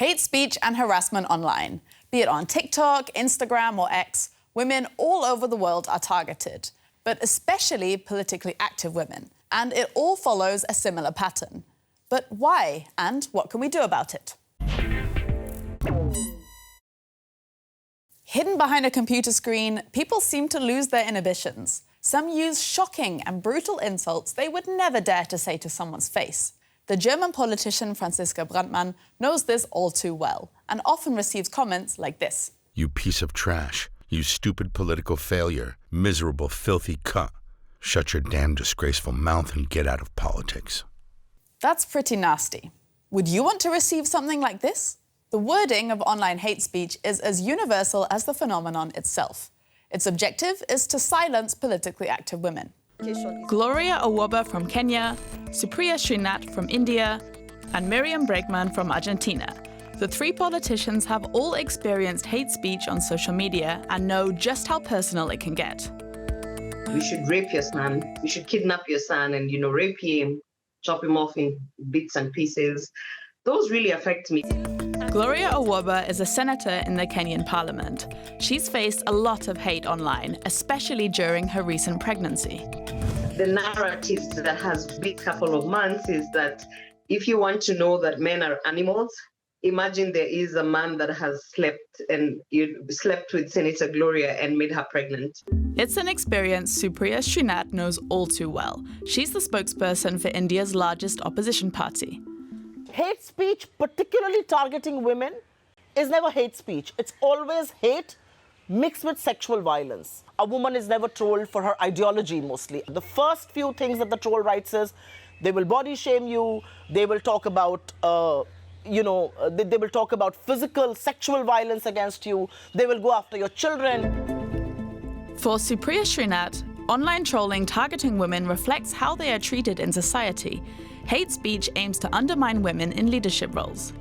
Hate speech and harassment online. Be it on TikTok, Instagram or X, women all over the world are targeted, but especially politically active women. And it all follows a similar pattern. But why, and what can we do about it? Hidden behind a computer screen, people seem to lose their inhibitions. Some use shocking and brutal insults they would never dare to say to someone's face. The German politician Franziska Brandmann knows this all too well and often receives comments like this. You piece of trash. You stupid political failure. Miserable, filthy cunt. Shut your damn disgraceful mouth and get out of politics. That's pretty nasty. Would you want to receive something like this? The wording of online hate speech is as universal as the phenomenon itself. Its objective is to silence politically active women. Gloria Awoba from Kenya, Supriya Srinath from India, and Miriam Bregman from Argentina. The three politicians have all experienced hate speech on social media and know just how personal it can get. We should rape your son, we should kidnap your son and, rape him, chop him off in bits and pieces. Those really affect me. Gloria Awoba is a senator in the Kenyan parliament. She's faced a lot of hate online, especially during her recent pregnancy. The narrative that has been a couple of months is that if you want to know that men are animals, imagine there is a man that has slept with Senator Gloria and made her pregnant. It's an experience Supriya Srinath knows all too well. She's the spokesperson for India's largest opposition party. Hate speech, particularly targeting women, is never hate speech. It's always hate mixed with sexual violence. A woman is never trolled for her ideology mostly. The first few things that the troll writes is, they will body shame you, they will talk about they will talk about physical, sexual violence against you. They will go after your children. For Supriya Srinath, online trolling targeting women reflects how they are treated in society. Hate speech aims to undermine women in leadership roles.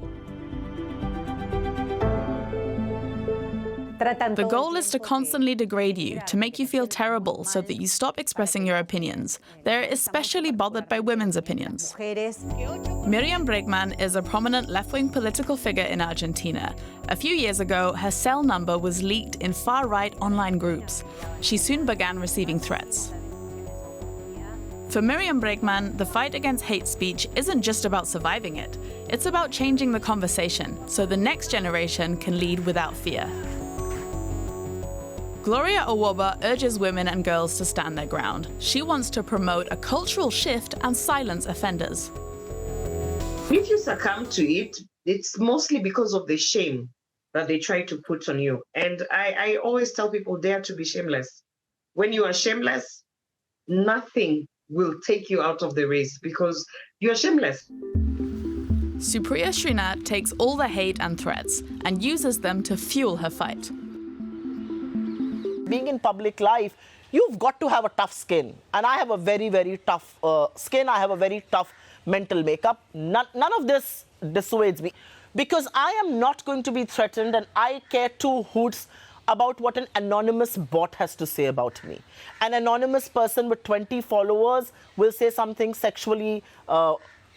The goal is to constantly degrade you, to make you feel terrible so that you stop expressing your opinions. They're especially bothered by women's opinions. Miriam Bregman is a prominent left-wing political figure in Argentina. A few years ago, her cell number was leaked in far-right online groups. She soon began receiving threats. For Miriam Bregman, the fight against hate speech isn't just about surviving it. It's about changing the conversation so the next generation can lead without fear. Gloria Awoba urges women and girls to stand their ground. She wants to promote a cultural shift and silence offenders. If you succumb to it, it's mostly because of the shame that they try to put on you. And I always tell people, dare to be shameless. When you are shameless, nothing will take you out of the race because you are shameless. Supriya Srinath takes all the hate and threats and uses them to fuel her fight. Being in public life, you've got to have a tough skin. And I have a very, very tough skin. I have a very tough mental makeup. None of this dissuades me. Because I am not going to be threatened and I care two hoots about what an anonymous bot has to say about me. An anonymous person with 20 followers will say something sexually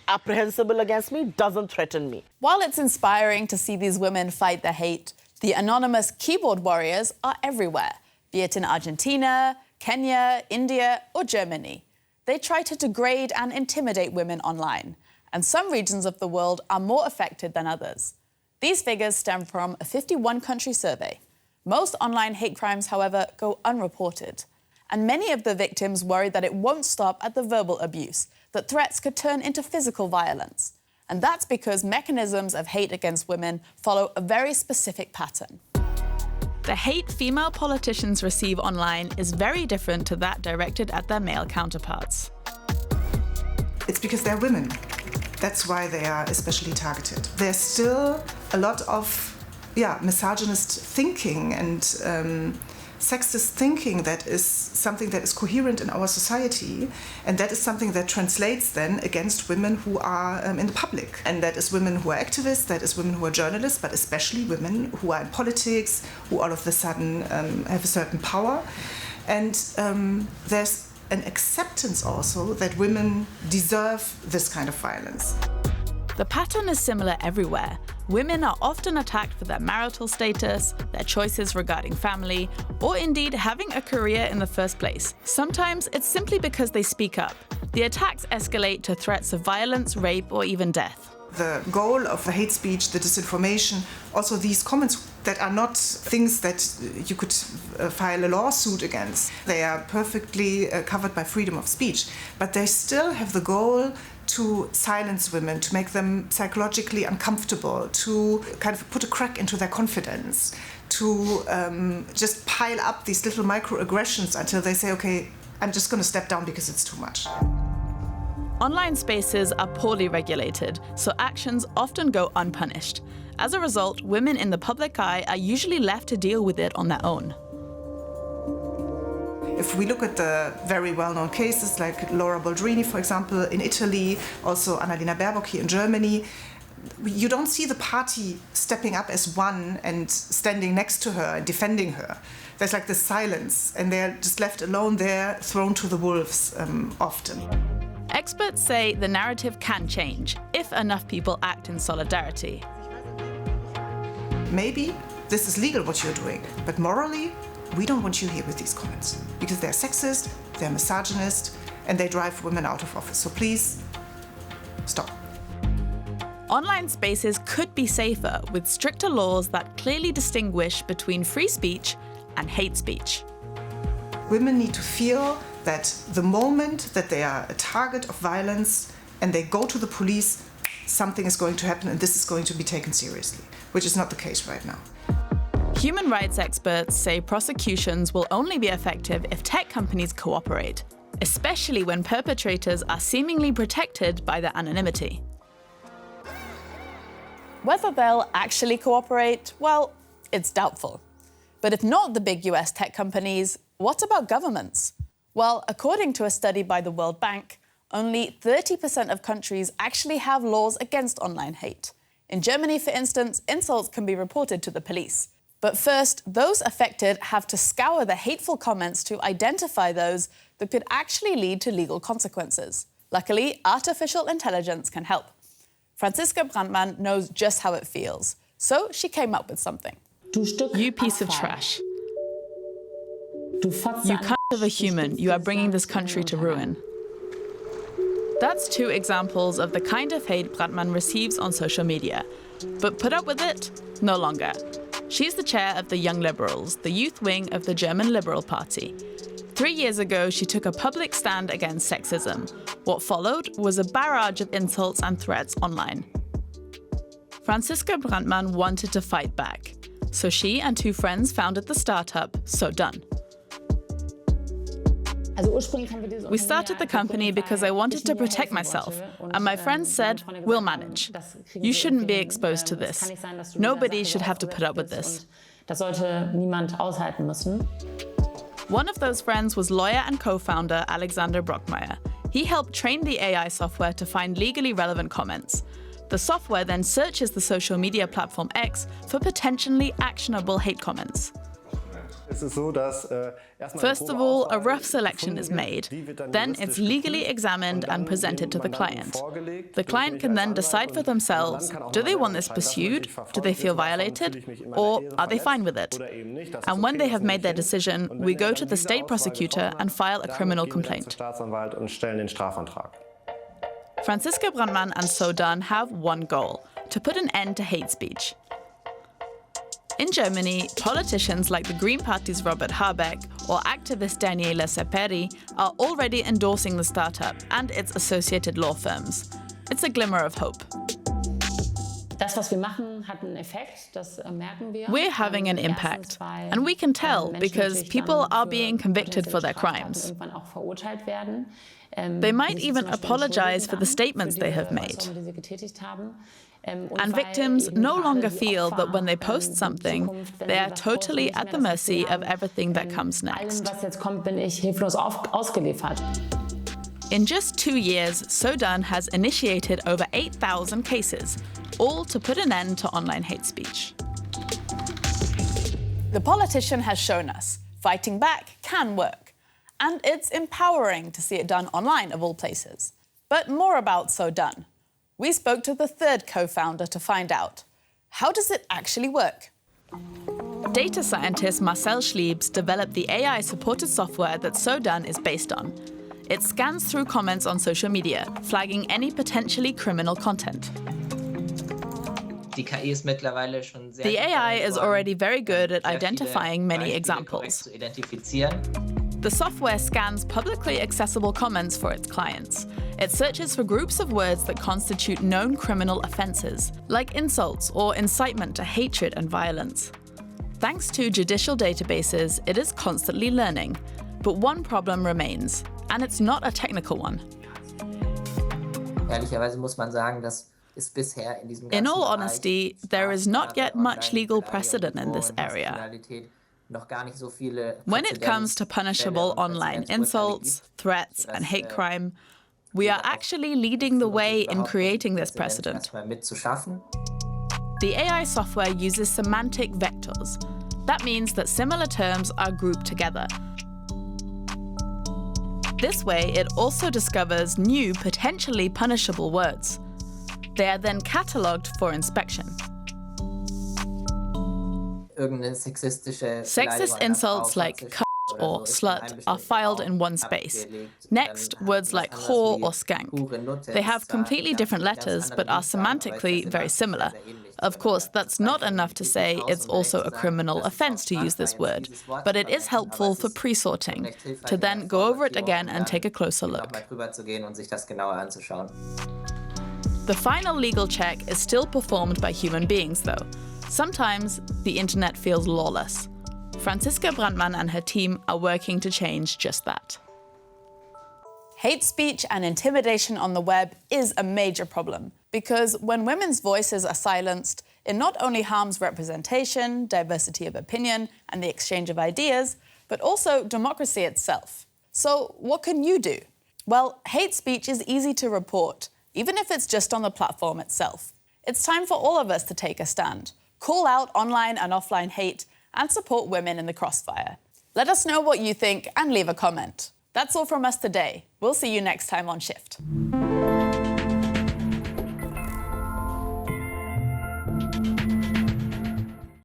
apprehensible against me, doesn't threaten me. While it's inspiring to see these women fight the hate, the anonymous keyboard warriors are everywhere. Be it in Argentina, Kenya, India, or Germany. They try to degrade and intimidate women online, and some regions of the world are more affected than others. These figures stem from a 51-country survey. Most online hate crimes, however, go unreported, and many of the victims worry that it won't stop at the verbal abuse, that threats could turn into physical violence. And that's because mechanisms of hate against women follow a very specific pattern. The hate female politicians receive online is very different to that directed at their male counterparts. It's because they're women. That's why they are especially targeted. There's still a lot of misogynist thinking and sexist thinking that is something that is coherent in our society, and that is something that translates then against women who are in the public. And that is women who are activists, that is women who are journalists, but especially women who are in politics, who all of a sudden have a certain power. And there's an acceptance also that women deserve this kind of violence. The pattern is similar everywhere. women are often attacked for their marital status, their choices regarding family, or indeed having a career in the first place. Sometimes it's simply because they speak up. The attacks escalate to threats of violence, rape, or even death. The goal of the hate speech, the disinformation, also these comments that are not things that you could file a lawsuit against. They are perfectly covered by freedom of speech, but they still have the goal to silence women, to make them psychologically uncomfortable, to kind of put a crack into their confidence, to just pile up these little microaggressions until they say, okay, I'm just going to step down because it's too much. Online spaces are poorly regulated, so actions often go unpunished. As a result, women in the public eye are usually left to deal with it on their own. If we look at the very well-known cases like Laura Boldrini, for example, in Italy, also Annalena Baerbock here in Germany, you don't see the party stepping up as one and standing next to her and defending her. There's like this silence, and they're just left alone there, thrown to the wolves often. Experts say the narrative can change if enough people act in solidarity. Maybe this is legal what you're doing, but morally, we don't want you here with these comments because they're sexist, they're misogynist, and they drive women out of office. So please, stop. Online spaces could be safer with stricter laws that clearly distinguish between free speech and hate speech. Women need to feel that the moment that they are a target of violence and they go to the police, something is going to happen and this is going to be taken seriously, which is not the case right now. Human rights experts say prosecutions will only be effective if tech companies cooperate, especially when perpetrators are seemingly protected by their anonymity. Whether they'll actually cooperate, well, it's doubtful. But if not the big US tech companies, what about governments? Well, according to a study by the World Bank, only 30% of countries actually have laws against online hate. In Germany, for instance, insults can be reported to the police. But first, those affected have to scour the hateful comments to identify those that could actually lead to legal consequences. Luckily, artificial intelligence can help. Franziska Brandmann knows just how it feels, so she came up with something. You piece of trash. You cunt of a human, you are bringing this country to ruin. That's two examples of the kind of hate Brandmann receives on social media. But put up with it? No longer. She's the chair of the Young Liberals, the youth wing of the German Liberal Party. 3 years ago, she took a public stand against sexism. What followed was a barrage of insults and threats online. Franziska Brandmann wanted to fight back, so she and two friends founded the startup So Done. We started the company because I wanted to protect myself, and my friends said, we'll manage. You shouldn't be exposed to this. Nobody should have to put up with this. One of those friends was lawyer and co-founder Alexander Brockmeyer. He helped train the AI software to find legally relevant comments. The software then searches the social media platform X for potentially actionable hate comments. First of all, a rough selection is made. Then it's legally examined and presented to the client. The client can then decide for themselves, do they want this pursued? Do they feel violated? Or are they fine with it? And when they have made their decision, we go to the state prosecutor and file a criminal complaint. Franziska Brandmann and So Done have one goal: to put an end to hate speech. In Germany, politicians like the Green Party's Robert Habeck or activist Daniela Seperi are already endorsing the startup and its associated law firms. It's a glimmer of hope. We're having an impact, and we can tell because people are being convicted for their crimes. They might even apologize for the statements they have made. And victims no longer feel that when they post something, they are totally at the mercy of everything that comes next. In just 2 years, So Done has initiated over 8,000 cases, all to put an end to online hate speech. The politician has shown us fighting back can work. And it's empowering to see it done online, of all places. But more about So Done. We spoke to the third co-founder to find out. how does it actually work? Data scientist Marcel Schliebs developed the AI-supported software that So Done is based on. It scans through comments on social media, flagging any potentially criminal content. The AI is already very good at identifying many examples. The software scans publicly accessible comments for its clients. It searches for groups of words that constitute known criminal offences, like insults or incitement to hatred and violence. Thanks to judicial databases, it is constantly learning. But one problem remains, and it's not a technical one. In all honesty, there is not yet much legal precedent in this area. When it comes to punishable online insults, threats, and hate crime, we are actually leading the way in creating this precedent. The AI software uses semantic vectors. That means that similar terms are grouped together. This way, it also discovers new, potentially punishable words. They are then catalogued for inspection. Sexist insults like cunt or slut are filed in one space. Next, words like whore or skank. They have completely different letters but are semantically very similar. Of course, that's not enough to say it's also a criminal offense to use this word, but it is helpful for pre-sorting, to then go over it again and take a closer look. The final legal check is still performed by human beings, though. Sometimes the internet feels lawless. Franziska Brandmann and her team are working to change just that. Hate speech and intimidation on the web is a major problem because when women's voices are silenced, it not only harms representation, diversity of opinion, and the exchange of ideas, but also democracy itself. So what can you do? Well, hate speech is easy to report, even if it's just on the platform itself. It's time for all of us to take a stand, call out online and offline hate, and support women in the crossfire. Let us know what you think and leave a comment. That's all from us today. We'll see you next time on Shift.